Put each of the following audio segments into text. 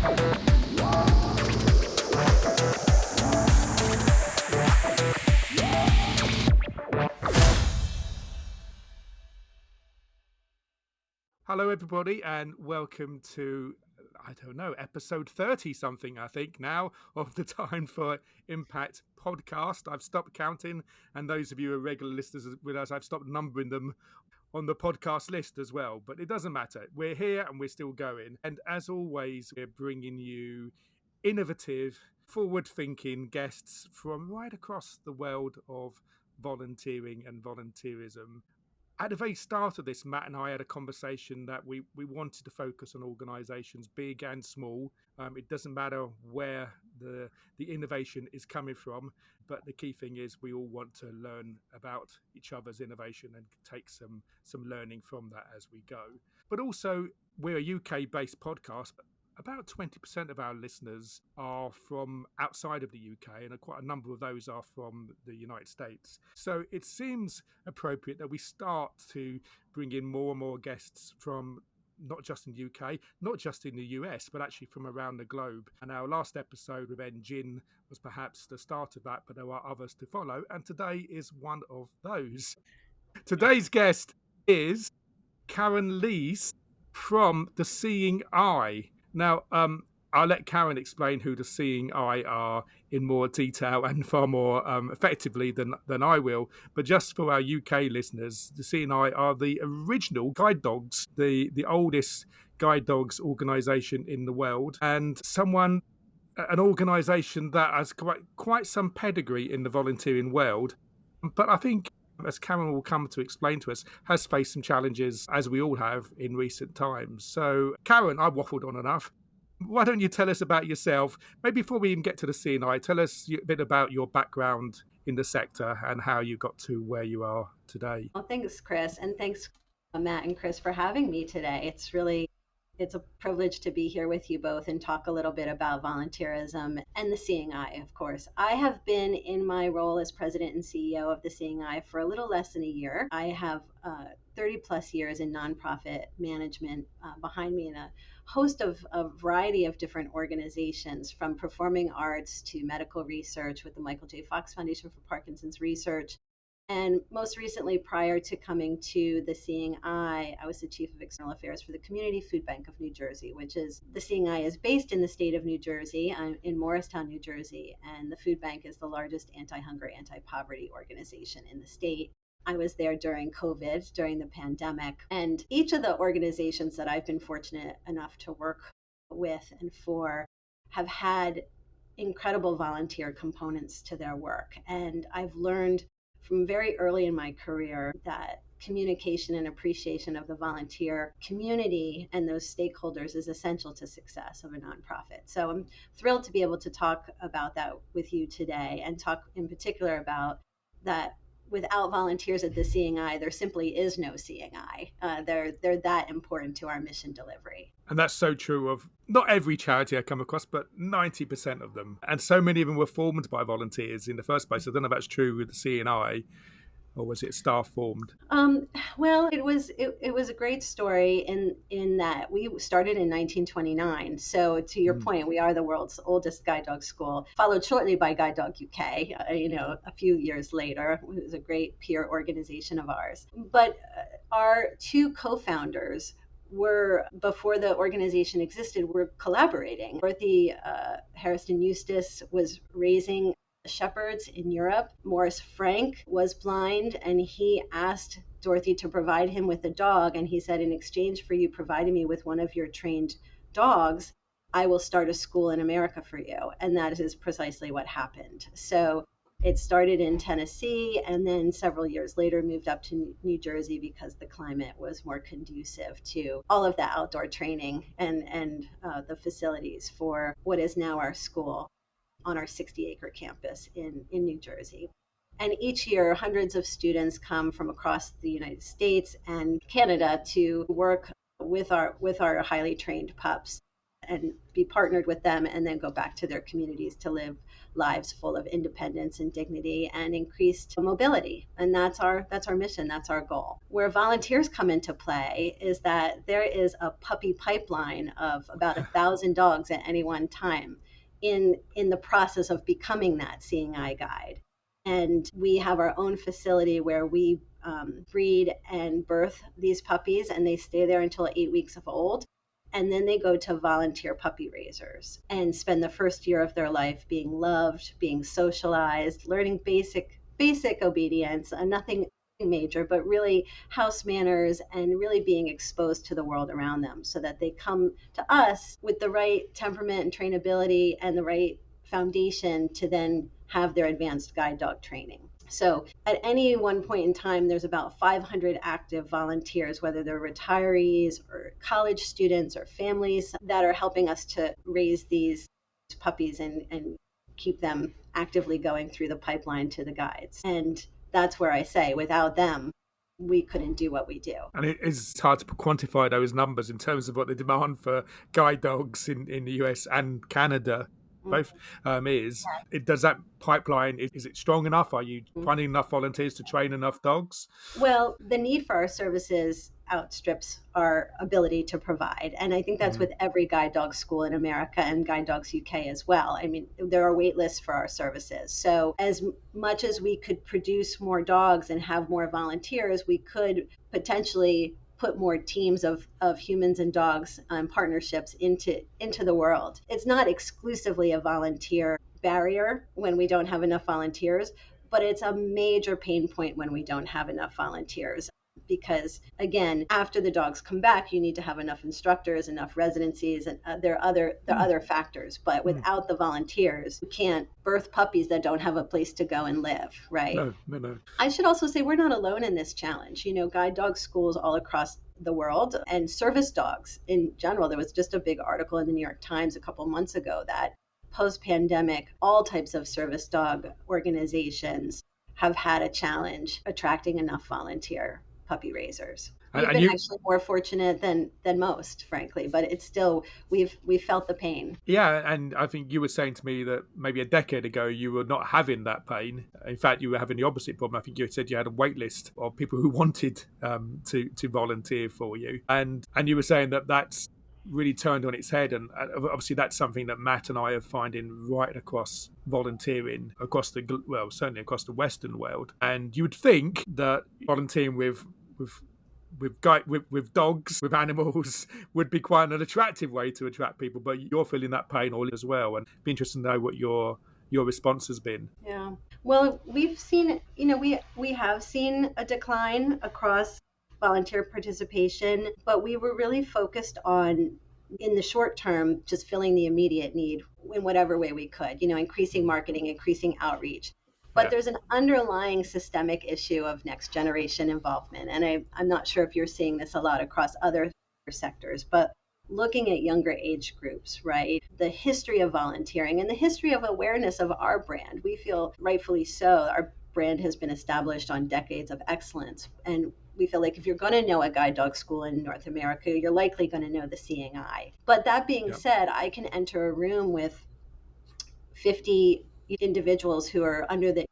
Hello, everybody, and welcome to, I don't know, episode 30 something, I think, now of the Time for Impact podcast. I've stopped counting, and those of you who are regular listeners with us, I've stopped numbering them on the podcast list as well. But it doesn't matter. We're here and we're still going. And as always, we're bringing you innovative, forward-thinking guests from right across the world of volunteering and volunteerism. At the very start of this, Matt and I had a conversation that we wanted to focus on organisations, big and small. It doesn't matter where the innovation is coming from, but the key thing is we all want to learn about each other's innovation and take some learning from that as we go. But also, we're a UK-based podcast. About 20% of our listeners are from outside of the UK, and quite a number of those are from the United States. So it seems appropriate that we start to bring in more and more guests from not just in the UK, not just in the US, but actually from around the globe. And our last episode with Engine was perhaps the start of that, but there are others to follow. And today is one of those. Today's guest is Karen Leies from The Seeing Eye. Now, I'll let Karen explain who the Seeing Eye are in more detail and far more effectively than I will. But just for our UK listeners, the Seeing Eye are the original guide dogs, the oldest guide dogs organisation in the world, and an organisation that has quite some pedigree in the volunteering world. But I think, as Karen will come to explain to us, has faced some challenges, as we all have in recent times. So, Karen, I've waffled on enough. Why don't you tell us about yourself? Maybe before we even get to the CNI, tell us a bit about your background in the sector and how you got to where you are today. Well, thanks, Chris. And thanks, Matt and Chris, for having me today. It's a privilege to be here with you both and talk a little bit about volunteerism and the Seeing Eye, of course. I have been in my role as president and CEO of the Seeing Eye for a little less than a year. I have 30 plus years in nonprofit management behind me in a host of a variety of different organizations, from performing arts to medical research with the Michael J. Fox Foundation for Parkinson's Research. And most recently, prior to coming to the Seeing Eye, I was the Chief of External Affairs for the Community Food Bank of New Jersey, which is, the Seeing Eye is based in the state of New Jersey, in Morristown, New Jersey, and the food bank is the largest anti-hunger, anti-poverty organization in the state. I was there during COVID, during the pandemic, and each of the organizations that I've been fortunate enough to work with and for have had incredible volunteer components to their work. And I've learned from very early in my career that communication and appreciation of the volunteer community and those stakeholders is essential to success of a nonprofit. So I'm thrilled to be able to talk about that with you today, and talk in particular about that without volunteers at the Seeing Eye, there simply is no Seeing Eye. They're that important to our mission delivery. And that's so true of not every charity I come across, but 90% of them. And so many of them were formed by volunteers in the first place. I don't know if that's true with the Seeing Eye, or was it staff formed? Well, it was a great story in that we started in 1929. So to your point, we are the world's oldest guide dog school, followed shortly by Guide Dog UK, a few years later. It was a great peer organization of ours. But our two co-founders were, before the organization existed, were collaborating. Dorothy Hairston Eustace was raising shepherds in Europe. Morris Frank was blind, and he asked Dorothy to provide him with a dog. And he said, in exchange for you providing me with one of your trained dogs, I will start a school in America for you. And that is precisely what happened. So it started in Tennessee, and then several years later moved up to New Jersey because the climate was more conducive to all of the outdoor training and the facilities for what is now our school on our 60-acre campus in New Jersey. And each year, hundreds of students come from across the United States and Canada to work with our highly trained pups. and be partnered with them, and then go back to their communities to live lives full of independence and dignity and increased mobility. And that's our mission, that's our goal. Where volunteers come into play is that there is a puppy pipeline of about 1,000 dogs at any one time in the process of becoming that seeing eye guide. And we have our own facility where we breed and birth these puppies, and they stay there until 8 weeks of old. And then they go to volunteer puppy raisers and spend the first year of their life being loved, being socialized, learning basic obedience, nothing major, but really house manners, and really being exposed to the world around them, so that they come to us with the right temperament and trainability and the right foundation to then have their advanced guide dog training. So at any one point in time, there's about 500 active volunteers, whether they're retirees or college students or families, that are helping us to raise these puppies and keep them actively going through the pipeline to the guides. And that's where I say, without them, we couldn't do what we do. And it is hard to quantify those numbers in terms of what the demand for guide dogs in the US and Canada both is. Does that pipeline, is it strong enough? Are you finding enough volunteers to train enough dogs? Well, the need for our services outstrips our ability to provide. And I think that's with every guide dog school in America and Guide Dogs UK as well. I mean, there are wait lists for our services. So as much as we could produce more dogs and have more volunteers, we could potentially put more teams of humans and dogs partnerships into the world. It's not exclusively a volunteer barrier when we don't have enough volunteers, but it's a major pain point when we don't have enough volunteers. Because again, after the dogs come back, you need to have enough instructors, enough residencies, and there are other factors. But without the volunteers, you can't birth puppies that don't have a place to go and live, right? No. I should also say we're not alone in this challenge. You know, guide dog schools all across the world, and service dogs in general. There was just a big article in the New York Times a couple months ago that post-pandemic, all types of service dog organizations have had a challenge attracting enough volunteer puppy raisers. We've been actually more fortunate than most, frankly, but it's still, we've felt the pain. Yeah, and I think you were saying to me that maybe a decade ago you were not having that pain. In fact, you were having the opposite problem. I think you said you had a wait list of people who wanted to volunteer for you, and you were saying that that's really turned on its head, and obviously that's something that Matt and I are finding right across volunteering across certainly across the Western world. And you would think that volunteering with dogs, with animals, would be quite an attractive way to attract people, but you're feeling that pain all as well, and it'd be interesting to know what your response has been. Yeah, well, we've seen, we have seen a decline across volunteer participation, but we were really focused on, in the short term, just filling the immediate need in whatever way we could, increasing marketing, increasing outreach. But there's an underlying systemic issue of next generation involvement. And I'm not sure if you're seeing this a lot across other sectors, but looking at younger age groups, right? The history of volunteering and the history of awareness of our brand. We feel rightfully so. Our brand has been established on decades of excellence. And we feel like if you're going to know a guide dog school in North America, you're likely going to know the Seeing Eye. But that being said, I can enter a room with 50 individuals who are under the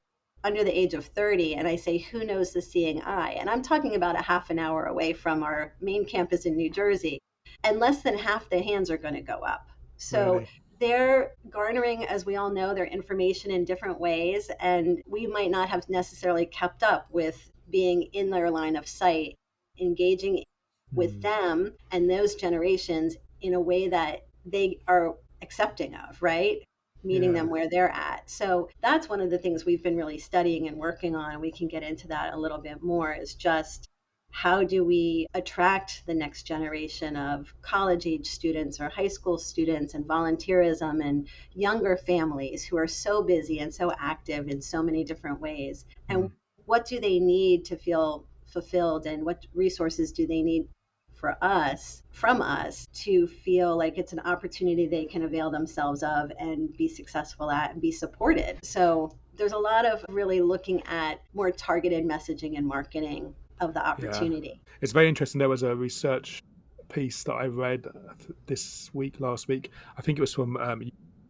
age of 30, and I say, who knows the Seeing Eye? And I'm talking about a half an hour away from our main campus in New Jersey, and less than half the hands are going to go up. So really? They're garnering, as we all know, their information in different ways, and we might not have necessarily kept up with being in their line of sight, engaging with them and those generations in a way that they are accepting of, right? Meeting them where they're at. So that's one of the things we've been really studying and working on. We can get into that a little bit more, is just how do we attract the next generation of college age students or high school students and volunteerism and younger families who are so busy and so active in so many different ways. And what do they need to feel fulfilled, and what resources do they need from us to feel like it's an opportunity they can avail themselves of and be successful at and be supported. So there's a lot of really looking at more targeted messaging and marketing of the opportunity. It's very interesting. There was a research piece that I read last week. I think it was from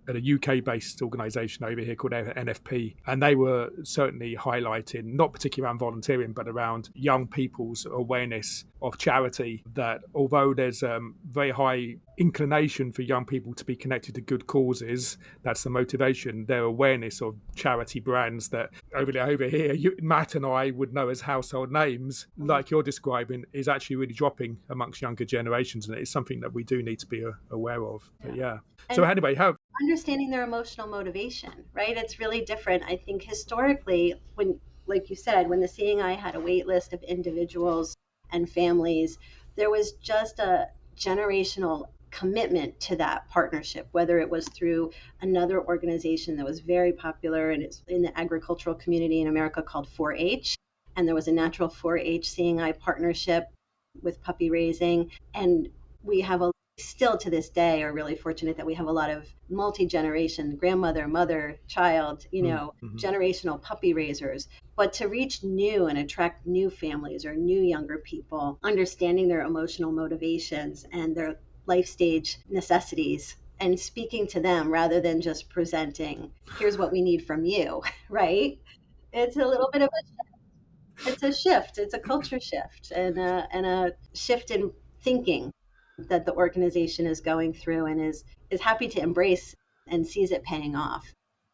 at a UK-based organisation over here called NFP, and they were certainly highlighting, not particularly around volunteering, but around young people's awareness of charity, that although there's very high inclination for young people to be connected to good causes, that's the motivation, their awareness of charity brands that over here, Matt and I would know as household names, like you're describing, is actually really dropping amongst younger generations, and it's something that we do need to be aware of. But yeah. So anyway, understanding their emotional motivation, right? It's really different. I think historically, when, like you said, when the Seeing Eye had a wait list of individuals and families, there was just a generational commitment to that partnership, whether it was through another organization that was very popular and it's in the agricultural community in America called 4-H. And there was a natural 4-H Seeing Eye partnership with puppy raising. And we have still to this day are really fortunate that we have a lot of multi-generation, grandmother, mother, child, generational puppy raisers. But to reach new and attract new families or new younger people, understanding their emotional motivations and their life stage necessities and speaking to them rather than just presenting, here's what we need from you, right? It's a little bit of it's a shift. It's a culture shift and a shift in thinking that the organization is going through and is happy to embrace and sees it paying off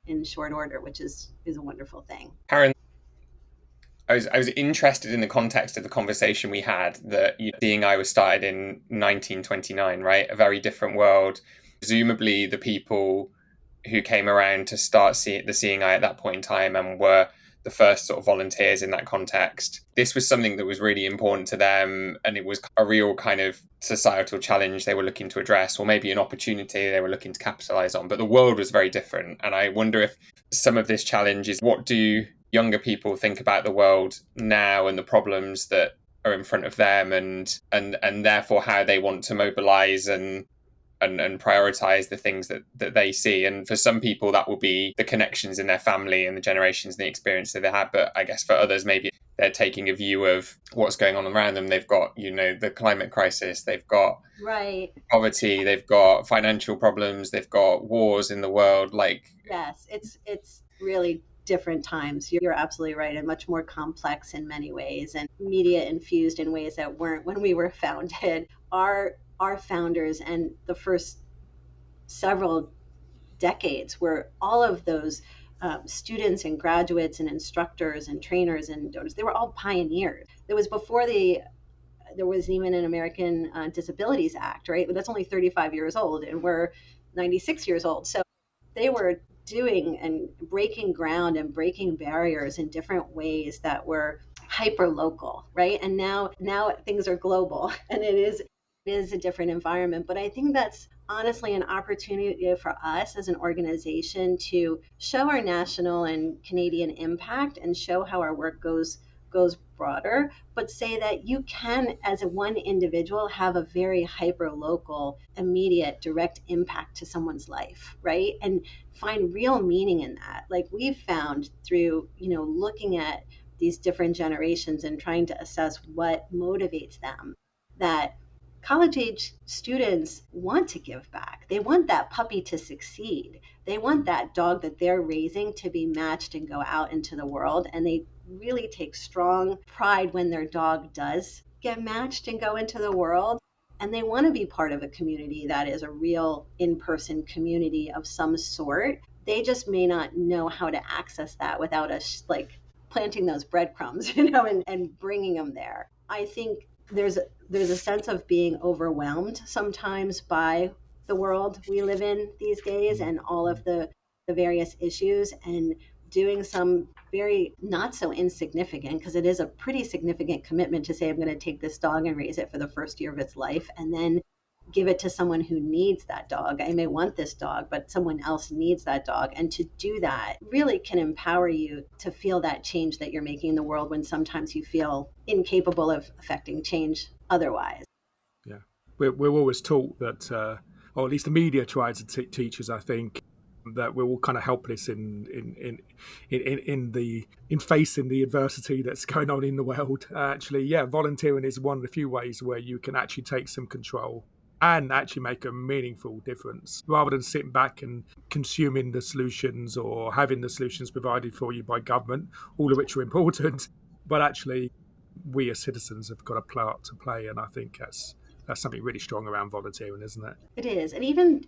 in short order, which is a wonderful thing. Karen, I was interested in the context of the conversation we had that Seeing Eye was started in 1929, right? A very different world. Presumably the people who came around to start the Seeing Eye at that point in time and were the first sort of volunteers in that context. This was something that was really important to them, and it was a real kind of societal challenge they were looking to address, or maybe an opportunity they were looking to capitalize on. But the world was very different. And I wonder if some of this challenge is, what do younger people think about the world now and the problems that are in front of them, and therefore how they want to mobilize and prioritize the things that they see. And for some people that will be the connections in their family and the generations and the experience that they have, but I guess for others maybe they're taking a view of what's going on around them. They've got the climate crisis, they've got poverty, they've got financial problems, they've got wars in the world. Yes, it's really different times. You're absolutely right, and much more complex in many ways, and media infused in ways that weren't when we were founded. Our founders and the first several decades were all of those students and graduates and instructors and trainers and donors. They were all pioneers. It was before there was even an American Disabilities Act, right? But that's only 35 years old, and we're 96 years old. So they were doing and breaking ground and breaking barriers in different ways that were hyper local, right? And now things are global, and it is a different environment. But I think that's honestly an opportunity for us as an organization to show our national and Canadian impact and show how our work goes broader, but say that you can, as one individual, have a very hyper local, immediate, direct impact to someone's life, right? And find real meaning in that. Like we've found through, looking at these different generations and trying to assess what motivates them, that college-age students want to give back. They want that puppy to succeed. They want that dog that they're raising to be matched and go out into the world. And they really take strong pride when their dog does get matched and go into the world. And they want to be part of a community that is a real in-person community of some sort. They just may not know how to access that without us planting those breadcrumbs, and bringing them there. I think there's a sense of being overwhelmed sometimes by the world we live in these days and all of the various issues, and doing some very not so insignificant, because it is a pretty significant commitment to say, I'm going to take this dog and raise it for the first year of its life and then give it to someone who needs that dog. I may want this dog, but someone else needs that dog. And to do that really can empower you to feel that change that you're making in the world when sometimes you feel incapable of affecting change otherwise. Yeah, we're always taught that, or at least the media tries to teach us, I think, that we're all kind of helpless in facing the adversity that's going on in the world. Actually, yeah, volunteering is one of the few ways where you can actually take some control and actually make a meaningful difference rather than sitting back and consuming the solutions or having the solutions provided for you by government, all of which are important. But actually, we as citizens have got a part to play, and I think that's something really strong around volunteering, isn't it? It is. And even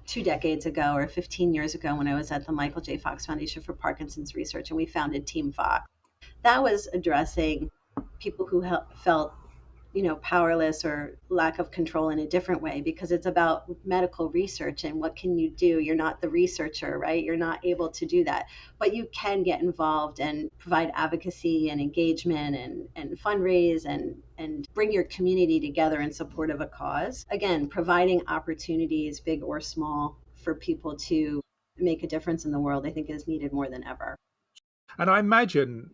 2 decades ago or 15 years ago, when I was at the Michael J. Fox Foundation for Parkinson's Research and we founded Team Fox, that was addressing people who felt powerless or lack of control in a different way, because it's about medical research and what can you do? You're not the researcher, right? You're not able to do that, but you can get involved and provide advocacy and engagement and fundraise and bring your community together in support of a cause. Again, providing opportunities, big or small, for people to make a difference in the world, I think is needed more than ever. And I imagine,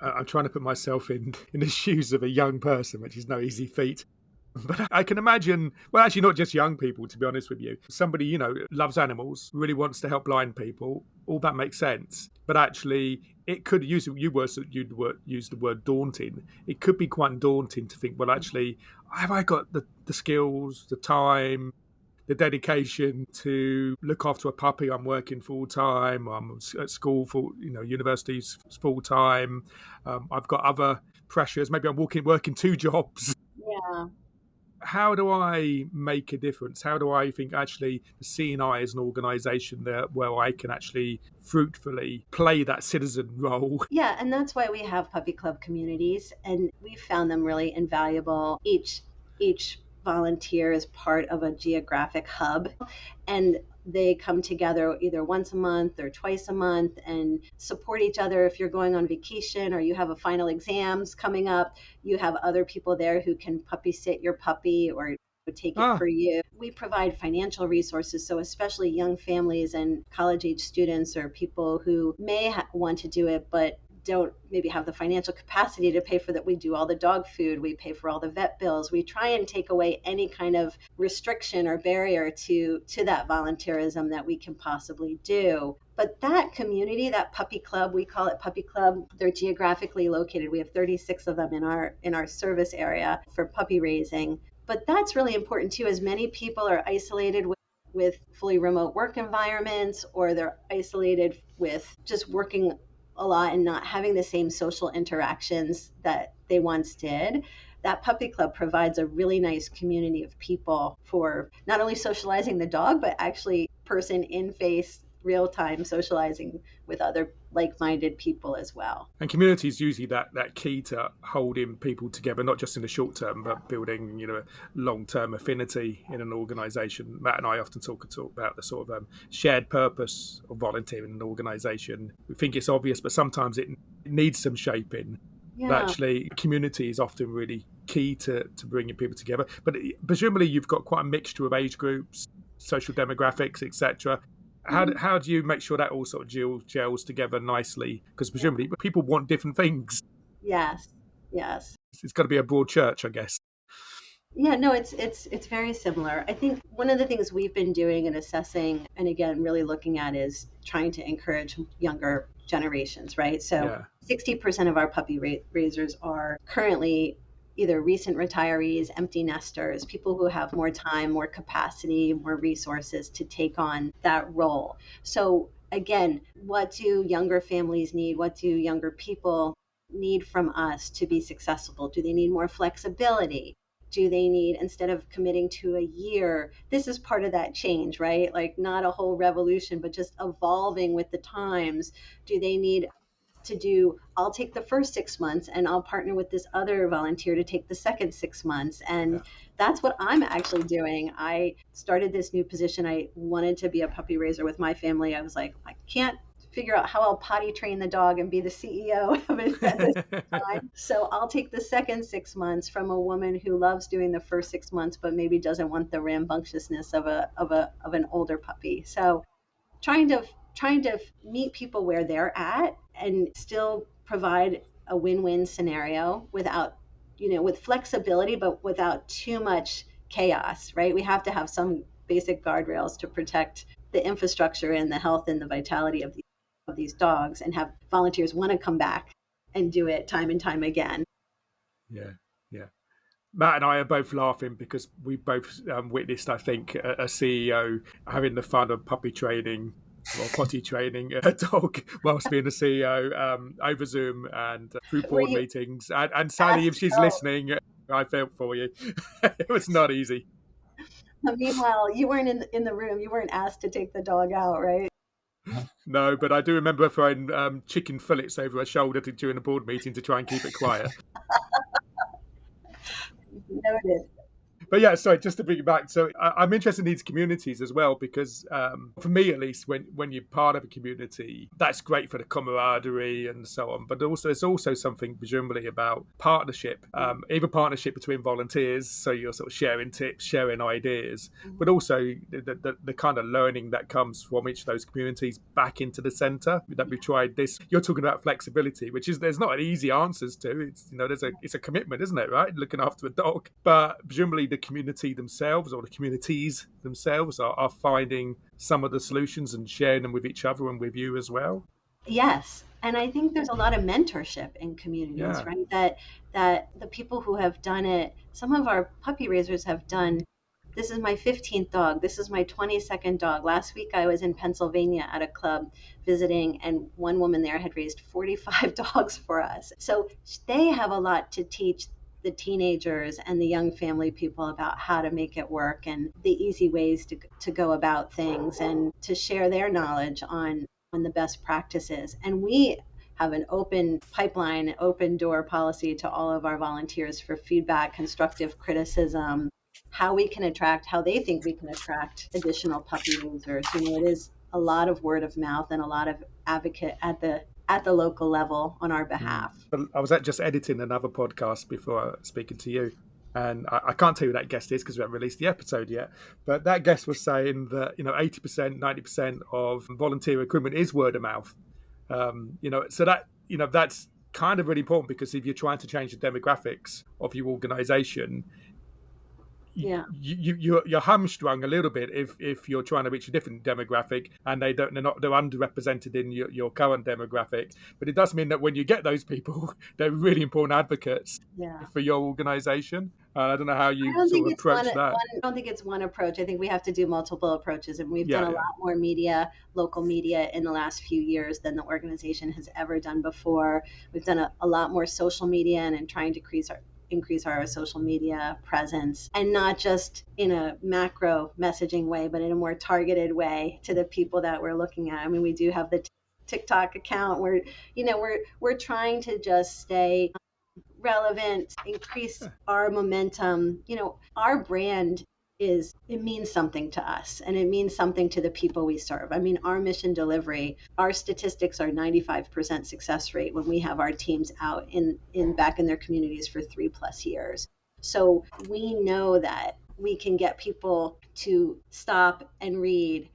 I'm trying to put myself in the shoes of a young person, which is no easy feat. But I can imagine, well, actually not just young people, to be honest with you. Somebody, loves animals, really wants to help blind people. All that makes sense. But actually, it could use the word daunting. It could be quite daunting to think, well, actually, have I got the skills, the time, the dedication to look after a puppy? I'm working full time. I'm at school for universities full time. I've got other pressures. Maybe I'm working 2 jobs. Yeah. How do I make a difference? How do I think actually the CNI is an organisation there where I can actually fruitfully play that citizen role? Yeah, and that's why we have puppy club communities, and we found them really invaluable. Each volunteer is part of a geographic hub, and they come together either once a month or twice a month and support each other. If you're going on vacation or you have a final exams coming up, you have other people there who can puppy sit your puppy or take it for you. We provide financial resources, so especially young families and college-age students or people who may want to do it but don't maybe have the financial capacity to pay for that. We do all the dog food, we pay for all the vet bills. We try and take away any kind of restriction or barrier to that volunteerism that we can possibly do. But that community, that puppy club, we call it puppy club, they're geographically located. We have 36 of them in our service area for puppy raising. But that's really important too, as many people are isolated with fully remote work environments, or they're isolated with just working a lot and not having the same social interactions that they once did. That puppy club provides a really nice community of people for not only socializing the dog, but actually person in face, real time socializing with other like-minded people as well. And community is usually that key to holding people together, not just in the short term, but building long-term affinity in an organisation. Matt and I often talk about the sort of shared purpose of volunteering in an organisation. We think it's obvious, but sometimes it needs some shaping. Yeah. But actually, community is often really key to bringing people together. But presumably, you've got quite a mixture of age groups, social demographics, etc. How do you make sure that all sort of gels together nicely? Because presumably people want different things. Yes. It's got to be a broad church, I guess. Yeah, no, it's very similar. I think one of the things we've been doing and assessing, and again, really looking at, is trying to encourage younger generations, right? So 60% of our puppy raisers are currently either recent retirees, empty nesters, people who have more time, more capacity, more resources to take on that role. So again, what do younger families need? What do younger people need from us to be successful? Do they need more flexibility? Do they need, instead of committing to a year, this is part of that change, right? Like not a whole revolution, but just evolving with the times. Do they need to do, I'll take the first 6 months and I'll partner with this other volunteer to take the second 6 months. And that's what I'm actually doing. I started this new position. I wanted to be a puppy raiser with my family. I was like, I can't figure out how I'll potty train the dog and be the CEO of it at this time. So I'll take the second 6 months from a woman who loves doing the first 6 months, but maybe doesn't want the rambunctiousness of an older puppy. So trying to meet people where they're at and still provide a win-win scenario without, with flexibility, but without too much chaos, right? We have to have some basic guardrails to protect the infrastructure and the health and the vitality of these dogs, and have volunteers want to come back and do it time and time again. Yeah, yeah. Matt and I are both laughing because we both witnessed, I think, a CEO having the fun of puppy training or potty training a dog whilst being a CEO over Zoom and through board meetings. And Sally, if she's listening, I felt for you. It was not easy. Meanwhile, you weren't in the room. You weren't asked to take the dog out, right? No, but I do remember throwing chicken fillets over her shoulder during a board meeting to try and keep it quiet. Noted. But yeah, sorry, just to bring it back. So I'm interested in these communities as well, because for me, at least, when you're part of a community, that's great for the camaraderie and so on. But also, there's also something presumably about partnership, either partnership between volunteers, so you're sort of sharing tips, sharing ideas, but also the kind of learning that comes from each of those communities back into the centre. That we've tried this. You're talking about flexibility, which is there's not an easy answers to. It's it's a commitment, isn't it? Right, looking after a dog, but presumably the community themselves or the communities themselves are finding some of the solutions and sharing them with each other and with you as well. Yes. And I think there's a lot of mentorship in communities, right? That the people who have done it, some of our puppy raisers have done, this is my 15th dog, this is my 22nd dog. Last week I was in Pennsylvania at a club visiting, and one woman there had raised 45 dogs for us. So they have a lot to teach the teenagers and the young family people about how to make it work and the easy ways to go about things, and to share their knowledge on the best practices. And we have an open pipeline, open door policy to all of our volunteers for feedback, constructive criticism, how they think we can attract additional puppy users. It is a lot of word of mouth and a lot of advocate at the local level on our behalf. I was just editing another podcast before speaking to you, and I can't tell you who that guest is because we haven't released the episode yet, but that guest was saying that 80%, 90% of volunteer recruitment is word of mouth. So that that's kind of really important, because if you're trying to change the demographics of your organization, you're hamstrung a little bit if you're trying to reach a different demographic and they're underrepresented in your current demographic. But it does mean that when you get those people, they're really important advocates for your organization. I don't know how you sort of approach that. I don't think it's one approach. I think we have to do multiple approaches, and we've done a lot more media, local media, in the last few years than the organization has ever done before. We've done a lot more social media and trying to increase our social media presence, and not just in a macro messaging way, but in a more targeted way to the people that we're looking at. I mean, we do have the TikTok account where, we're trying to just stay relevant, increase our momentum. Our brand it means something to us, and it means something to the people we serve. I mean, our mission delivery, our statistics are 95% success rate when we have our teams out back in their communities for 3+ years. So we know that we can get people to stop and read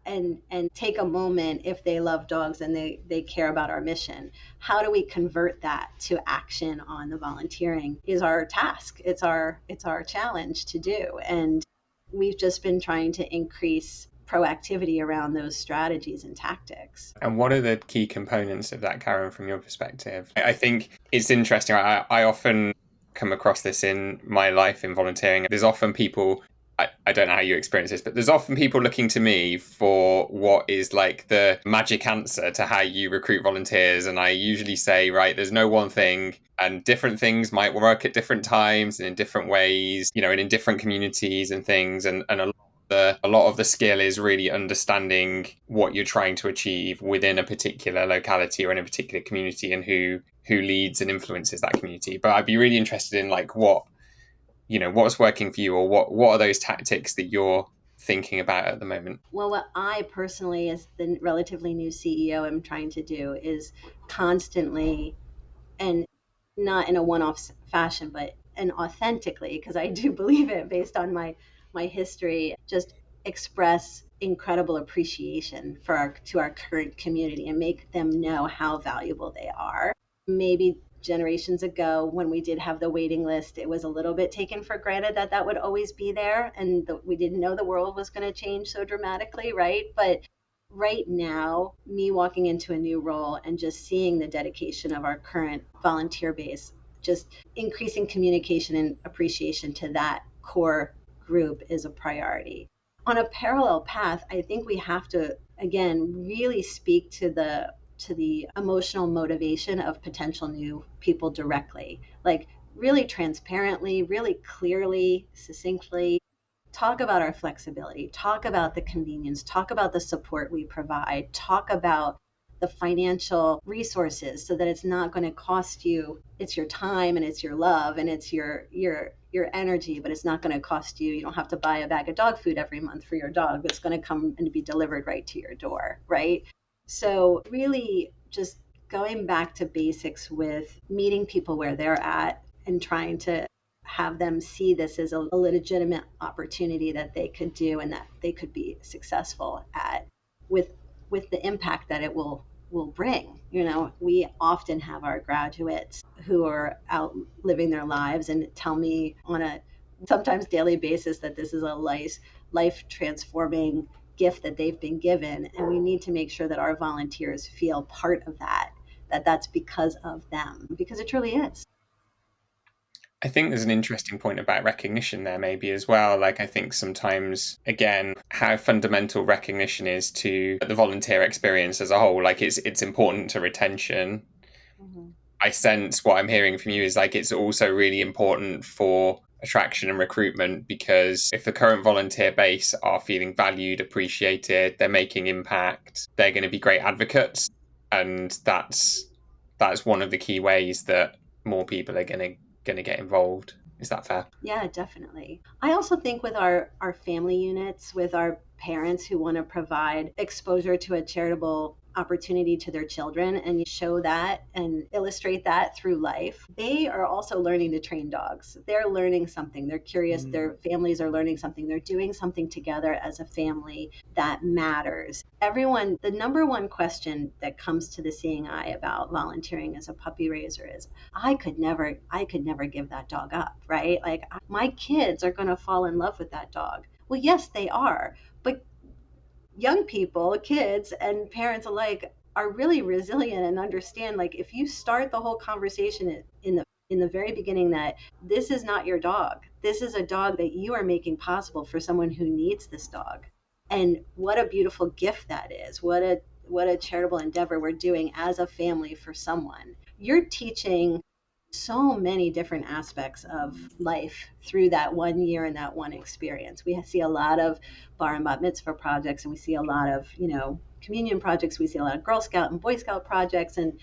and take a moment if they love dogs and they care about our mission. How do we convert that to action on the volunteering is our task. It's our challenge to do. And we've just been trying to increase proactivity around those strategies and tactics. And what are the key components of that, Karen, from your perspective? I think it's interesting. I often come across this in my life in volunteering. There's often people, I don't know how you experience this, but there's often people looking to me for what is like the magic answer to how you recruit volunteers. And I usually say, right, there's no one thing, and different things might work at different times and in different ways, and in different communities and things. And a lot of the skill is really understanding what you're trying to achieve within a particular locality or in a particular community, and who leads and influences that community. But I'd be really interested in what's working for you, or what are those tactics that you're thinking about at the moment? Well, what I personally, as the relatively new CEO, am trying to do is constantly, and not in a one-off fashion, but authentically, because I do believe it based on my history, just express incredible appreciation to our current community and make them know how valuable they are. Maybe generations ago, when we did have the waiting list, it was a little bit taken for granted that that would always be there, and we didn't know the world was going to change so dramatically, right? But right now, me walking into a new role and just seeing the dedication of our current volunteer base, just increasing communication and appreciation to that core group is a priority. On a parallel path, I think we have to, again, really speak to the emotional motivation of potential new people directly, like really transparently, really clearly, succinctly talk about our flexibility, talk about the convenience, talk about the support we provide, talk about the financial resources so that it's not going to cost you, it's your time and it's your love and it's your energy, but it's not going to cost you. You don't have to buy a bag of dog food every month for your dog. It's going to come and be delivered right to your door, right? So really just going back to basics with meeting people where they're at and trying to have them see this as a legitimate opportunity that they could do and that they could be successful at with the impact that it will bring. You know, we often have our graduates who are out living their lives and tell me on a sometimes daily basis that this is a life transforming gift that they've been given, and we need to make sure that our volunteers feel part of that's because of them, because it truly is. I think there's an interesting point about recognition there, maybe as well. Like, I think sometimes, again, how fundamental recognition is to the volunteer experience as a whole. Like, it's important to retention. Mm-hmm. I sense what I'm hearing from you is like it's also really important for attraction and recruitment, because if the current volunteer base are feeling valued, appreciated, they're making impact, they're going to be great advocates, and that's one of the key ways that more people are going to get involved. Is that fair? Yeah, definitely. I also think with our family units, with our parents who want to provide exposure to a charitable opportunity to their children and you show that and illustrate that through life, they are also learning to train dogs. They're learning something. They're curious. Their families are learning something. They're doing something together as a family that matters. Everyone, the number one question that comes to the Seeing Eye about volunteering as a puppy raiser is, I could never give that dog up, right? Like, my kids are going to fall in love with that dog. Well, yes, they are. But young people, kids and parents alike, are really resilient and understand, like, if you start the whole conversation in the very beginning that this is not your dog, this is a dog that you are making possible for someone who needs this dog, and what a beautiful gift that is, what a charitable endeavor we're doing as a family for someone. You're teaching so many different aspects of life through that 1 year and that one experience. We see a lot of bar and bat mitzvah projects, and we see a lot of, communion projects. We see a lot of Girl Scout and Boy Scout projects, and,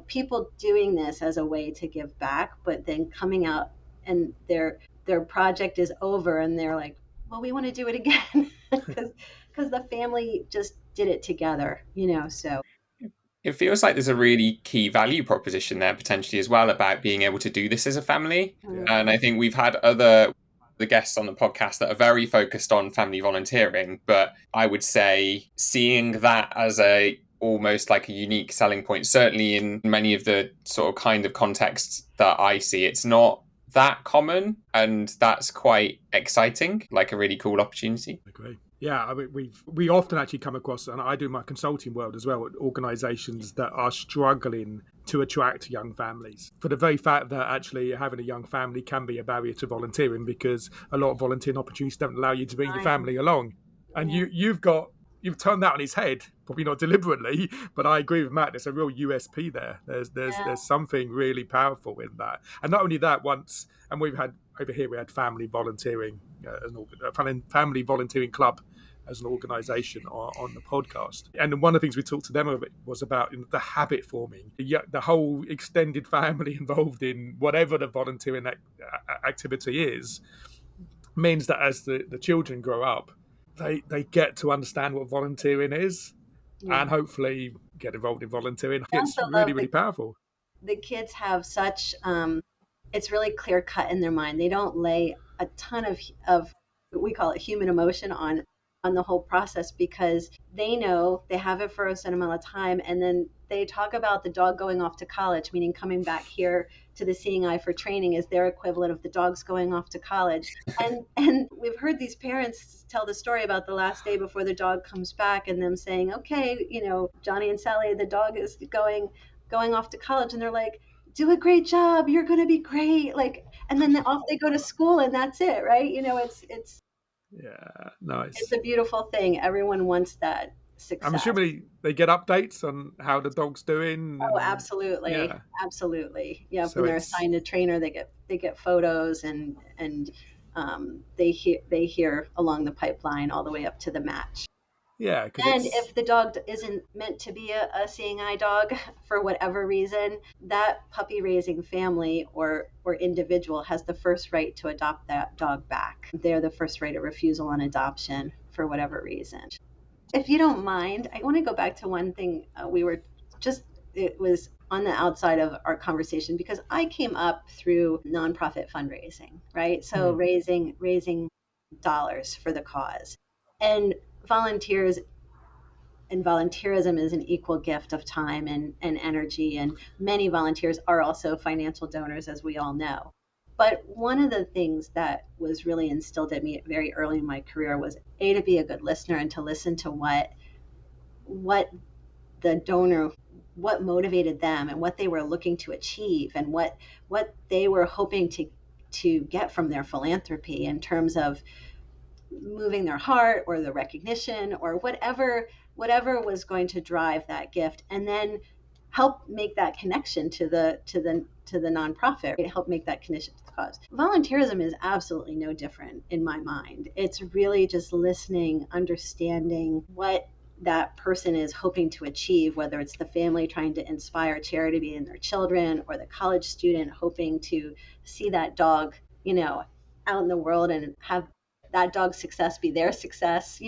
people doing this as a way to give back, but then coming out and their project is over and they're like, well, we want to do it again because the family just did it together, so. It feels like there's a really key value proposition there potentially as well about being able to do this as a family. Yeah. And I think we've had the guests on the podcast that are very focused on family volunteering, but I would say seeing that as almost like a unique selling point, certainly in many of the sort of kind of contexts that I see, it's not that common, and that's quite exciting, like a really cool opportunity. I agree. Yeah, I mean, we often actually come across, and I do my consulting world as well, organisations that are struggling to attract young families, for the very fact that actually having a young family can be a barrier to volunteering, because a lot of volunteering opportunities don't allow you to bring your family along. And you've turned that on its head, probably not deliberately, but I agree with Matt. There's a real USP there. There's something really powerful in that. And not only that, and we've had over here, we had family volunteering, family volunteering club as an organisation on the podcast. And one of the things we talked to them about was about the habit forming, the whole extended family involved in whatever the volunteering activity is, means that as the children grow up, they get to understand what volunteering is, and hopefully get involved in volunteering. It's really, really powerful. The kids have such, it's really clear cut in their mind. They don't lay a ton of we call it human emotion on on the whole process, because they know they have it for a certain amount of time, and then they talk about the dog going off to college, meaning coming back here to the Seeing Eye for training is their equivalent of the dogs going off to college. And we've heard these parents tell the story about the last day before the dog comes back, and them saying, okay, Johnny and Sally, the dog is going off to college, and they're like, do a great job, you're going to be great, like, and then off they go to school, and that's it, right? It's Yeah, nice. It's a beautiful thing. Everyone wants that success. I'm assuming they get updates on how the dog's doing. Oh, absolutely. Yeah. Absolutely. Yeah. So when they're assigned a trainer, they get photos, and they hear along the pipeline all the way up to the match. Yeah. And if the dog isn't meant to be a Seeing Eye dog for whatever reason, that puppy raising family or individual has the first right to adopt that dog back. They're the first right of refusal on adoption for whatever reason. If you don't mind, I want to go back to one thing it was on the outside of our conversation, because I came up through nonprofit fundraising, right? So raising dollars for the cause. And volunteerism is an equal gift of time and energy. And many volunteers are also financial donors, as we all know. But one of the things that was really instilled in me very early in my career was to be a good listener, and to listen to what the donor, what motivated them, and what they were looking to achieve, and what they were hoping to get from their philanthropy in terms of moving their heart or the recognition or whatever was going to drive that gift, and then help make that connection to the nonprofit, right? Help make that connection to the cause. Volunteerism is absolutely no different in my mind. It's really just listening, understanding what that person is hoping to achieve, whether it's the family trying to inspire charity in their children, or the college student hoping to see that dog, out in the world and have that dog's success be their success,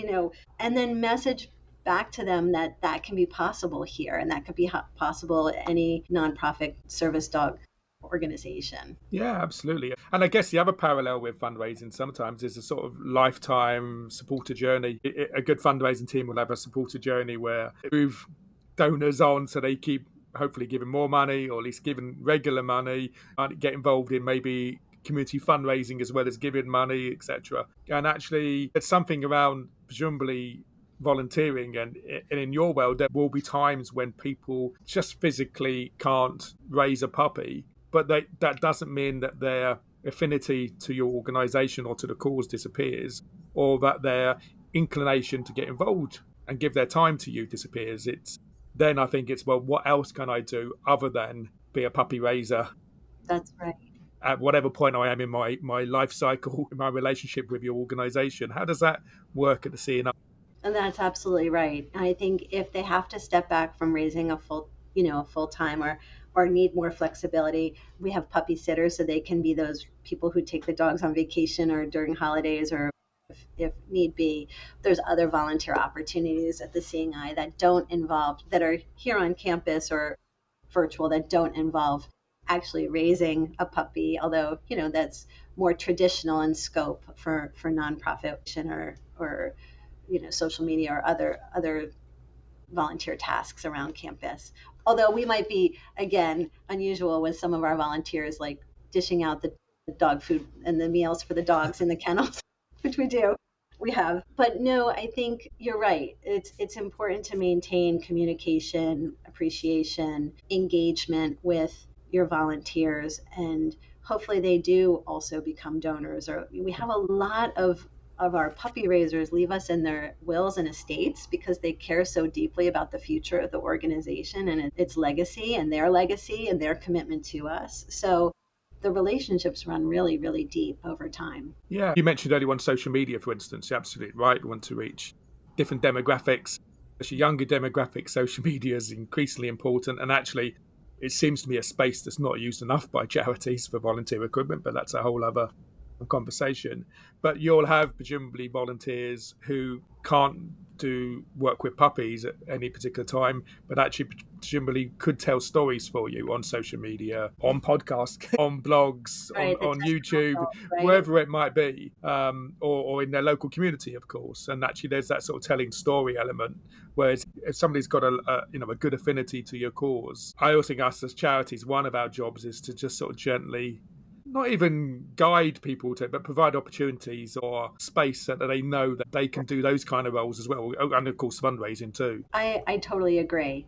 and then message back to them that can be possible here, and that could be possible at any nonprofit service dog organization. Yeah, absolutely. And I guess the other parallel with fundraising sometimes is a sort of lifetime supporter journey. A good fundraising team will have a supporter journey where they move donors on so they keep hopefully giving more money, or at least giving regular money, and get involved in maybe community fundraising as well as giving money, etc. And actually, it's something around presumably volunteering, and in your world there will be times when people just physically can't raise a puppy, but that doesn't mean that their affinity to your organization or to the cause disappears, or that their inclination to get involved and give their time to you disappears. Then I think it's, well, what else can I do other than be a puppy raiser? That's right. At whatever point I am in my life cycle, in my relationship with your organization, how does that work at the Seeing Eye? And that's absolutely right. I think if they have to step back from raising a full time, or need more flexibility, we have puppy sitters, so they can be those people who take the dogs on vacation or during holidays, or if need be. There's other volunteer opportunities at the Seeing Eye that are here on campus or virtual, that don't involve actually raising a puppy, although that's more traditional in scope for nonprofit or social media or other volunteer tasks around campus. Although we might be, again, unusual with some of our volunteers, like dishing out the dog food and the meals for the dogs in the kennels, which we have. But no, I think you're right. It's important to maintain communication, appreciation, engagement with your volunteers, and hopefully they do also become donors. Or we have a lot of our puppy raisers leave us in their wills and estates because they care so deeply about the future of the organization and its legacy and their commitment to us. So the relationships run really, really deep over time. Yeah. You mentioned earlier on social media, for instance. You're absolutely right. We want to reach different demographics, especially younger demographics. Social media is increasingly important. And actually, it seems to me a space that's not used enough by charities for volunteer equipment, but that's a whole other conversation. But you'll have presumably volunteers who can't do work with puppies at any particular time, but actually presumably could tell stories for you on social media, on podcasts, on blogs, Right, on YouTube, right? wherever it might be, or in their local community, of course. And actually, there's that sort of telling story element. Whereas if somebody's got a good affinity to your cause, I also think us as charities, one of our jobs is to just sort of gently, not even guide people to it, but provide opportunities or space so that they know that they can do those kind of roles as well. And of course, fundraising too. I totally agree.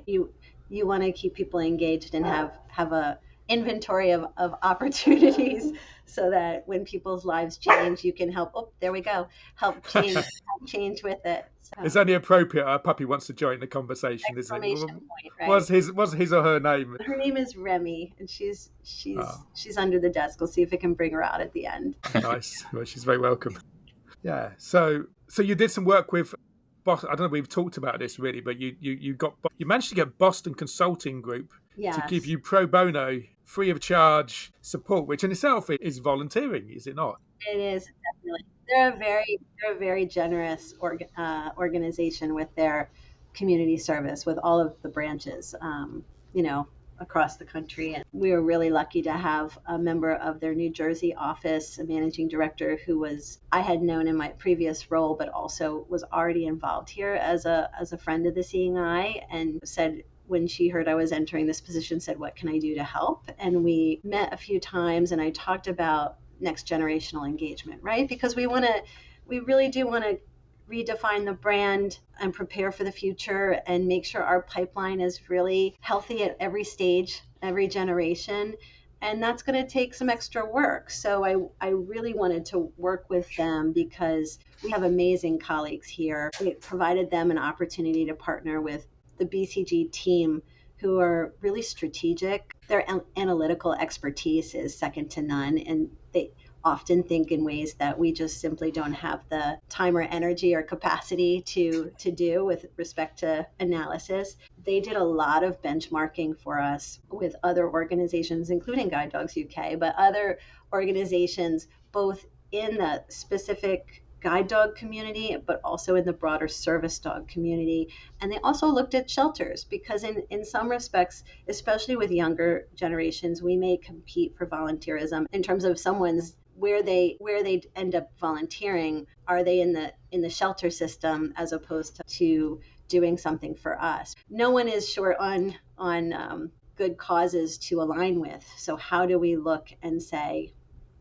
You want to keep people engaged and have a inventory of opportunities so that when people's lives change, you can help. Oh, there we go. Help change with it. So, it's only appropriate a puppy wants to join the conversation, isn't it? Point, right? What's his or her name? Her name is Remy, and she's under the desk. We'll see if it can bring her out at the end. Nice. Well, she's very welcome. Yeah. So you did some work with, I don't know if we've talked about this really, but you managed to get Boston Consulting Group to give you pro bono, free of charge support, which in itself is volunteering, is it not? It is, definitely. They're a very generous organization with their community service, with all of the branches, across the country. And we were really lucky to have a member of their New Jersey office, a managing director who I had known in my previous role, but also was already involved here as a friend of the Seeing Eye, and said, when she heard I was entering this position, said, "What can I do to help?" And we met a few times, and I talked about next generational engagement, right? Because we really do want to redefine the brand and prepare for the future and make sure our pipeline is really healthy at every stage, every generation. And that's going to take some extra work. So I really wanted to work with them because we have amazing colleagues here. We provided them an opportunity to partner with the BCG team, who are really strategic. Their analytical expertise is second to none, and they often think in ways that we just simply don't have the time or energy or capacity to do with respect to analysis. They did a lot of benchmarking for us with other organizations, including Guide Dogs UK, but other organizations, both in the specific guide dog community, but also in the broader service dog community. And they also looked at shelters, because in some respects, especially with younger generations, we may compete for volunteerism in terms of someone's where they end up volunteering. Are they in the shelter system as opposed to doing something for us? No one is short on good causes to align with. So how do we look and say,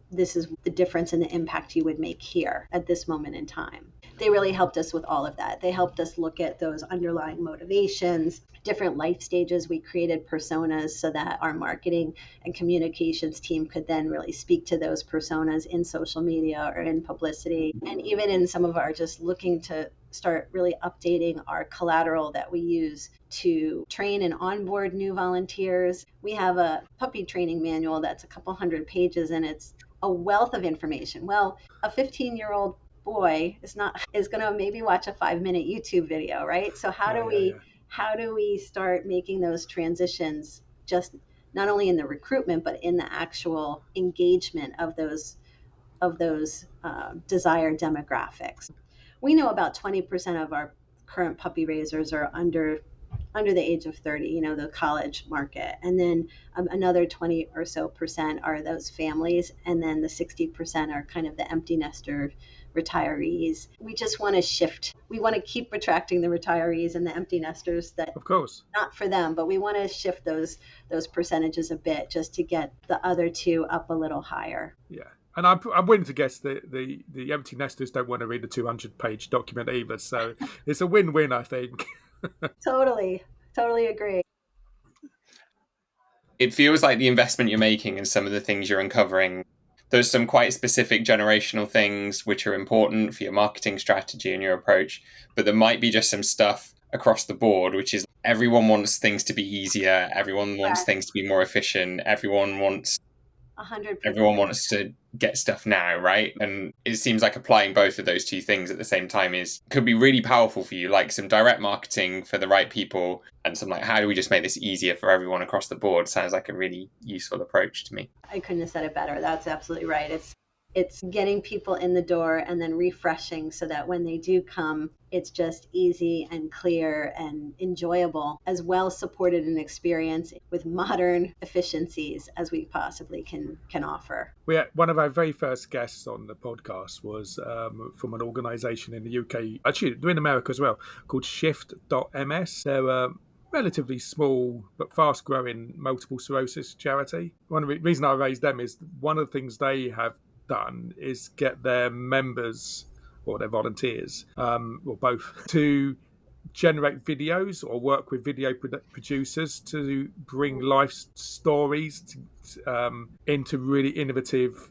this is the difference in the impact you would make here at this moment in time? They really helped us with all of that. They helped us look at those underlying motivations, different life stages. We created personas so that our marketing and communications team could then really speak to those personas in social media or in publicity. And even in some of our just looking to start really updating our collateral that we use to train and onboard new volunteers. We have a puppy training manual that's a couple hundred pages, and it's a wealth of information. Well, a 15-year-old boy is going to maybe watch a 5-minute YouTube video, right? So how do we start making those transitions, just not only in the recruitment but in the actual engagement of those desired demographics? We know about 20% of our current puppy raisers are under the age of 30, the college market. And then another 20 or so percent are those families. And then the 60% are kind of the empty nester retirees. We just want to shift. We want to keep attracting the retirees and the empty nesters that, of course, not for them, but we want to shift those percentages a bit just to get the other two up a little higher. Yeah. And I'm willing to guess that the empty nesters don't want to read the 200-page document either. So it's a win-win, I think. Totally agree. It feels like the investment you're making and some of the things you're uncovering, there's some quite specific generational things which are important for your marketing strategy and your approach, but there might be just some stuff across the board, which is everyone wants things to be easier, everyone wants things to be more efficient, everyone wants 100%. Everyone wants to get stuff now, right? And it seems like applying both of those two things at the same time could be really powerful for you, like some direct marketing for the right people and some like, how do we just make this easier for everyone across the board? Sounds like a really useful approach to me. I couldn't have said it better. That's absolutely right. It's getting people in the door and then refreshing so that when they do come, it's just easy and clear and enjoyable, as well supported an experience with modern efficiencies as we possibly can offer. We had one of our very first guests on the podcast was from an organisation in the UK, actually they're in America as well, called Shift.ms. They're a relatively small but fast-growing multiple sclerosis charity. One of the reason I raised them is one of the things they have done is get their members or their volunteers, or both, to generate videos or work with video producers to bring life stories into really innovative,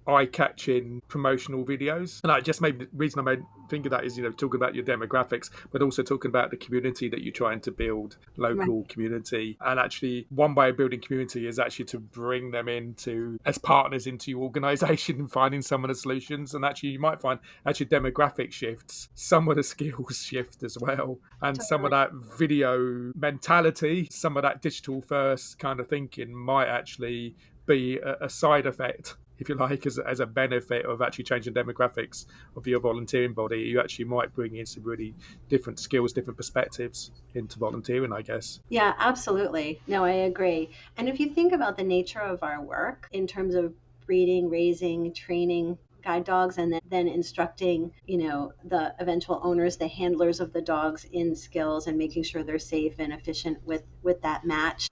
eye-catching promotional videos. And I just made the reason I made think of that is, talking about your demographics, but also talking about the community that you're trying to build, local community. And actually, one way of building community is actually to bring them into as partners into your organization and finding some of the solutions. And actually, you might find actually demographic shifts, some of the skills shift as well, and some of that video mentality, some of that digital first kind of thinking might actually be a side effect, if you like, as a benefit of actually changing demographics of your volunteering body. You actually might bring in some really different skills, different perspectives into volunteering, I guess. Yeah, absolutely. No, I agree. And if you think about the nature of our work in terms of breeding, raising, training guide dogs, and then instructing, the eventual owners, the handlers of the dogs in skills and making sure they're safe and efficient with that match.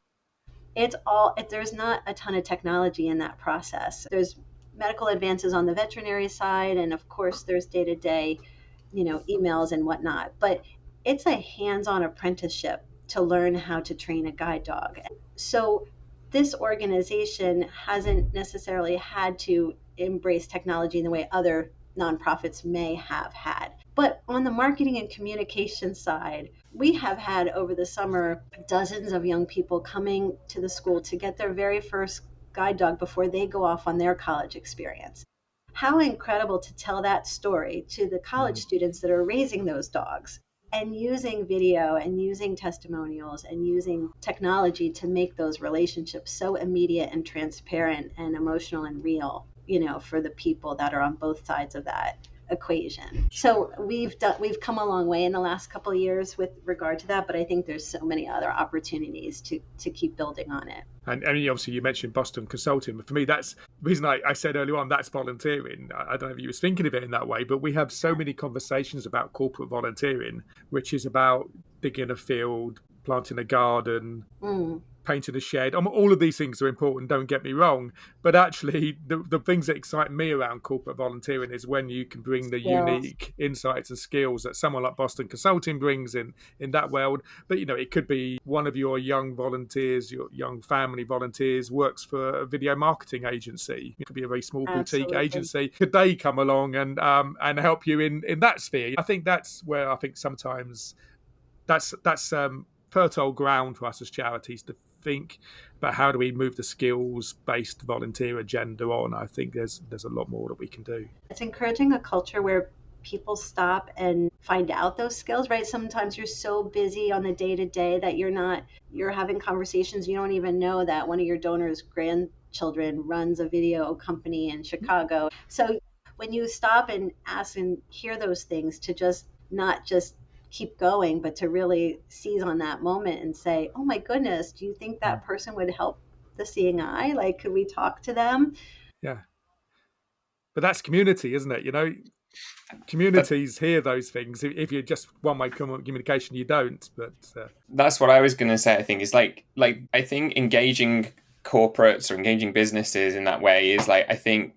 There's not a ton of technology in that process. There's medical advances on the veterinary side, and of course there's day-to-day, emails and whatnot. But it's a hands-on apprenticeship to learn how to train a guide dog. So this organization hasn't necessarily had to embrace technology in the way other nonprofits may have had. But on the marketing and communication side, we have had over the summer dozens of young people coming to the school to get their very first guide dog before they go off on their college experience. How incredible to tell that story to the college students that are raising those dogs, and using video and using testimonials and using technology to make those relationships so immediate and transparent and emotional and real, for the people that are on both sides of that equation. So we've come a long way in the last couple of years with regard to that, but I think there's so many other opportunities to keep building on it. And obviously you mentioned Boston Consulting, but for me that's the reason I said earlier on, that's volunteering. I don't know if you was thinking of it in that way, but we have so many conversations about corporate volunteering, which is about digging a field, planting a garden, painting a shed. All of these things are important, don't get me wrong, but actually the things that excite me around corporate volunteering is when you can bring the unique insights and skills that someone like Boston Consulting brings in that world. But it could be one of your young volunteers, your young family volunteers works for a video marketing agency. It could be a very small boutique agency. Could they come along and help you in that sphere? I think that's where I think sometimes that's fertile ground for us as charities to think about how do we move the skills-based volunteer agenda on. I think there's a lot more that we can do. It's encouraging a culture where people stop and find out those skills, right? Sometimes you're so busy on the day-to-day that you're having conversations, you don't even know that one of your donors' grandchildren runs a video company in Chicago. So when you stop and ask and hear those things, to just not just keep going, but to really seize on that moment and say, oh my goodness, do you think that person would help the seeing eye? Like, could we talk to them? Yeah. But that's community, isn't it? Communities hear those things. If you're just one-way communication, you don't. But that's what I was going to say. I think is like I think engaging corporates or engaging businesses in that way is I think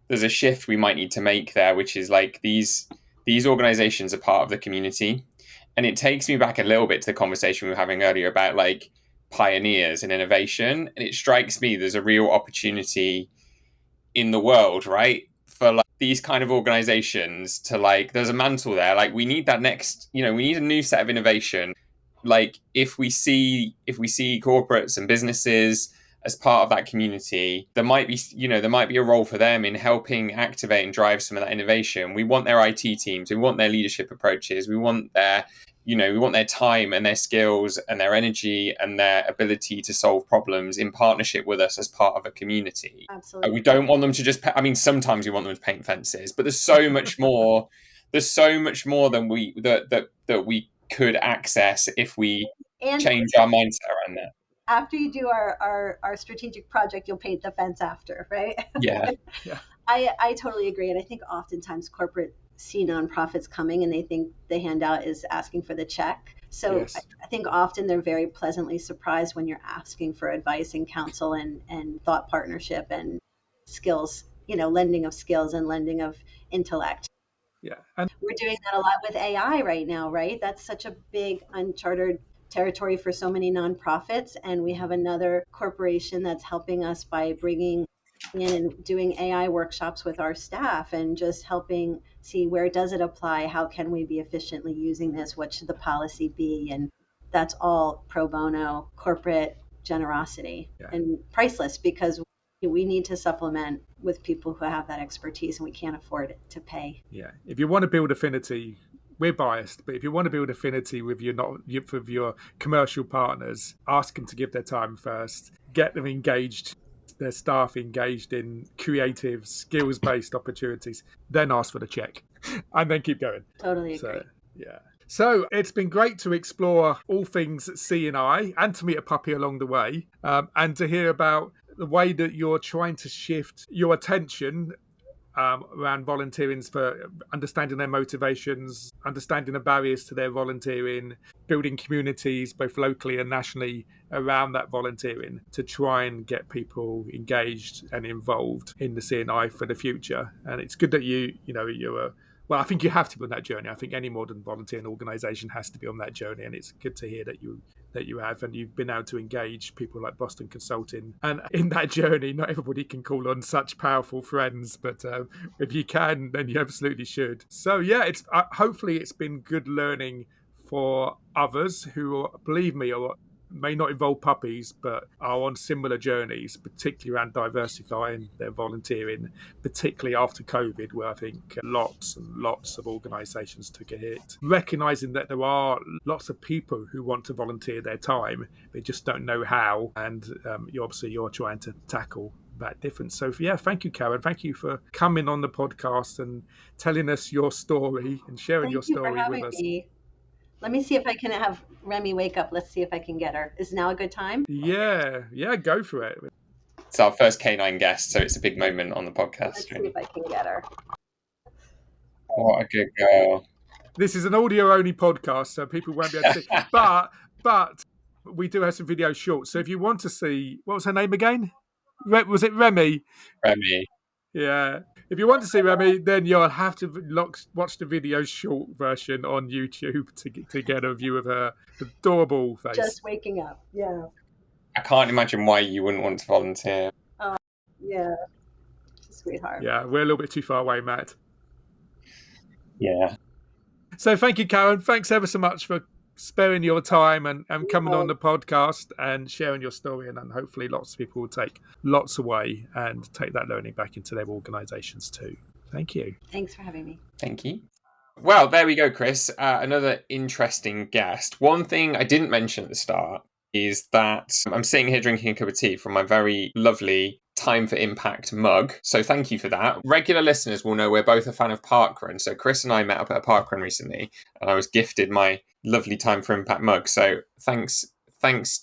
there's a shift we might need to make there, which is these organizations are part of the community. And it takes me back a little bit to the conversation we were having earlier about pioneers and innovation. And it strikes me there's a real opportunity in the world, right? For these kind of organizations to there's a mantle there. We need that next, we need a new set of innovation. If we see corporates and businesses as part of that community, there might be, there might be a role for them in helping activate and drive some of that innovation. We want their IT teams, we want their leadership approaches, we want their time and their skills and their energy and their ability to solve problems in partnership with us as part of a community. Absolutely. We don't want them to just, sometimes we want them to paint fences, but there's so much more. There's so much more than that we could access if we change our mindset around that. After you do our strategic project, you'll paint the fence after, right? Yeah. I totally agree. And I think oftentimes corporate see nonprofits coming and they think the handout is asking for the check. So yes. I think often they're very pleasantly surprised when you're asking for advice and counsel and thought partnership and skills, lending of skills and lending of intellect. Yeah. And we're doing that a lot with AI right now, right? That's such a big uncharted territory for so many nonprofits. And we have another corporation that's helping us by bringing in and doing AI workshops with our staff and just helping see where does it apply? How can we be efficiently using this? What should the policy be? And that's all pro bono corporate generosity and priceless because we need to supplement with people who have that expertise and we can't afford it to pay. Yeah. If you want to build affinity, we're biased, but if you want to build affinity with your commercial partners, ask them to give their time first, get them engaged, their staff engaged in creative, skills-based opportunities, then ask for the check and then keep going. Totally agree. So it's been great to explore all things C&I and to meet a puppy along the way and to hear about the way that you're trying to shift your attention around volunteering for understanding their motivations, understanding the barriers to their volunteering, building communities both locally and nationally around that volunteering to try and get people engaged and involved in the C&I for the future. And it's good that I think you have to be on that journey. I think any modern volunteering organisation has to be on that journey, and it's good to hear that you have, and you've been able to engage people like Boston Consulting. And in that journey, not everybody can call on such powerful friends, but if you can, then you absolutely should. So it's hopefully it's been good learning for others who, believe me, may not involve puppies, but are on similar journeys, particularly around diversifying their volunteering, particularly after COVID, where I think lots and lots of organisations took a hit. Recognising that there are lots of people who want to volunteer their time, they just don't know how, and you're trying to tackle that difference. So thank you, Karen. Thank you for coming on the podcast and telling us your story and sharing your story with us. Let me see if I can have Remy wake up. Let's see if I can get her. Is now a good time? Yeah, go for it. It's our first canine guest, so it's a big moment on the podcast. Let's see if I can get her. What a good girl. This is an audio-only podcast, so people won't be able to see. But we do have some video shorts. So if you want to see, what was her name again? Was it Remy? Remy. Yeah. If you want to see Remy, then you'll have to watch the video short version on YouTube to get a view of her adorable face. Just waking up, yeah. I can't imagine why you wouldn't want to volunteer. Yeah, sweetheart. Yeah, we're a little bit too far away, Matt. Yeah. So thank you, Karen. Thanks ever so much for sparing your time and coming on the podcast and sharing your story, and hopefully lots of people will take lots away and take that learning back into their organisations too. Thank you. Thanks for having me. Thank you. Well, there we go, Chris. Another interesting guest. One thing I didn't mention at the start is that I'm sitting here drinking a cup of tea from my very lovely Time for Impact mug. So thank you for that. Regular listeners will know we're both a fan of parkrun. So Chris and I met up at a parkrun recently and I was gifted my lovely Time for Impact mug. So thanks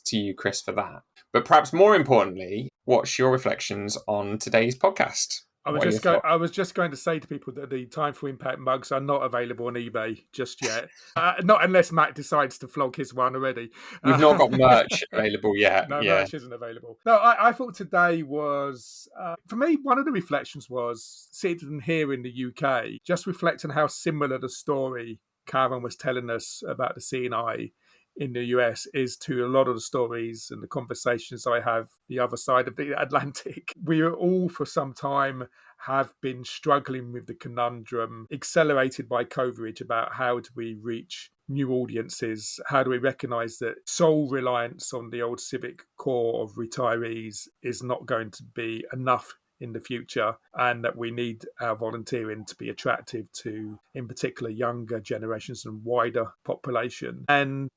to you, Chris, for that. But perhaps more importantly, what's your reflections on today's podcast? I was just going to say to people that the Time for Impact mugs are not available on eBay just yet. Not unless Matt decides to flog his one already. We've not got merch available yet. No, merch isn't available. No, I thought today was, for me, one of the reflections was sitting here in the UK, just reflecting how similar the story Karen was telling us about the C&I in the US is to a lot of the stories and the conversations I have the other side of the Atlantic. We are all for some time have been struggling with the conundrum accelerated by COVID about how do we reach new audiences? How do we recognise that sole reliance on the old civic core of retirees is not going to be enough in the future, and that we need our volunteering to be attractive to, in particular, younger generations and wider population, and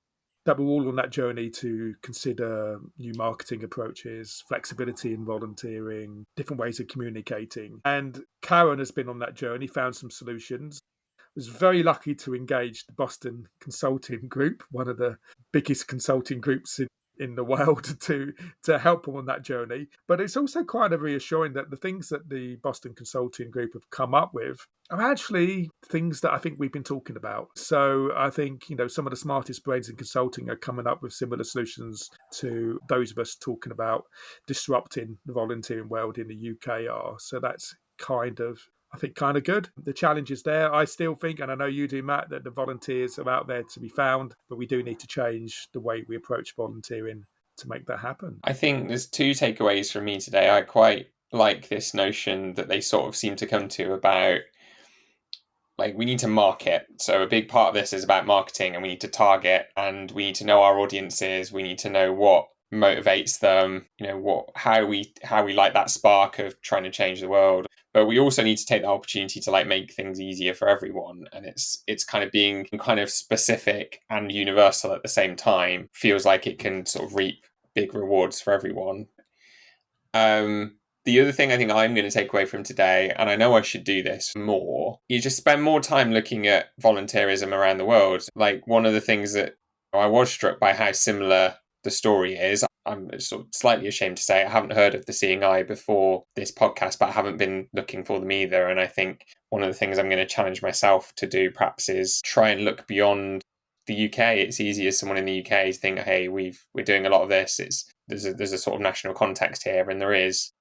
that we're all on that journey to consider new marketing approaches, flexibility in volunteering, different ways of communicating. And Karen has been on that journey, found some solutions. Was very lucky to engage the Boston Consulting Group, one of the biggest consulting groups in the world, to help them on that journey. But it's also kind of reassuring that the things that the Boston Consulting Group have come up with are actually things that I think we've been talking about. So I think, some of the smartest brains in consulting are coming up with similar solutions to those of us talking about disrupting the volunteering world in the UK are. So that's kind of good. The challenge is there. I still think, and I know you do, Matt, that the volunteers are out there to be found, but we do need to change the way we approach volunteering to make that happen. I think there's two takeaways from me today. I quite like this notion that they sort of seem to come to about, we need to market. So a big part of this is about marketing, and we need to target, and we need to know our audiences. We need to know what motivates them, how we light that spark of trying to change the world. But we also need to take the opportunity to make things easier for everyone. And it's kind of being kind of specific and universal at the same time feels like it can sort of reap big rewards for everyone. The other thing I think I'm going to take away from today, and I know I should do this more, you just spend more time looking at volunteerism around the world. One of the things that I was struck by how similar the story is. I'm sort of slightly ashamed to say I haven't heard of the Seeing Eye before this podcast, but I haven't been looking for them either. And I think one of the things I'm going to challenge myself to do perhaps is try and look beyond the UK. It's easy as someone in the UK to think, hey, we're doing a lot of this. There's a sort of national context here, and there is.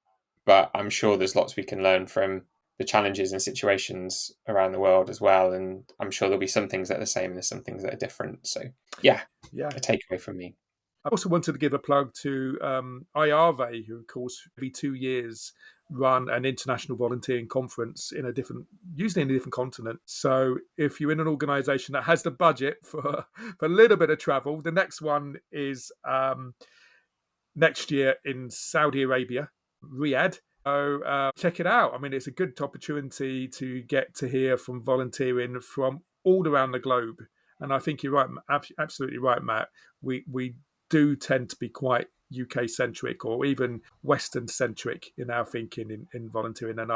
But I'm sure there's lots we can learn from the challenges and situations around the world as well. And I'm sure there'll be some things that are the same and there's some things that are different. So yeah, a takeaway from me. I also wanted to give a plug to IARVE, who, of course, every 2 years run an international volunteering conference usually in a different continent. So if you're in an organisation that has the budget for a little bit of travel, the next one is next year in Saudi Arabia, Riyadh. So check it out. I mean, it's a good opportunity to get to hear from volunteering from all around the globe. And I think you're right, absolutely right, Matt. We do tend to be quite UK-centric or even Western-centric in our thinking in volunteering. And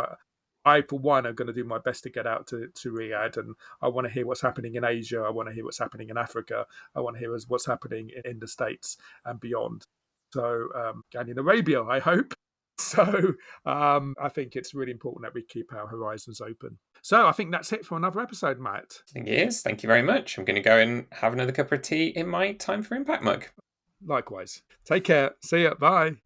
I, for one, am going to do my best to get out to Riyadh, and I want to hear what's happening in Asia. I want to hear what's happening in Africa. I want to hear what's happening in the States and beyond. So, and in Arabia, I hope. So I think it's really important that we keep our horizons open. So I think that's it for another episode, Matt. I think it is. Thank you very much. I'm going to go and have another cup of tea in my Time for Impact mug. Likewise. Take care. See ya. Bye.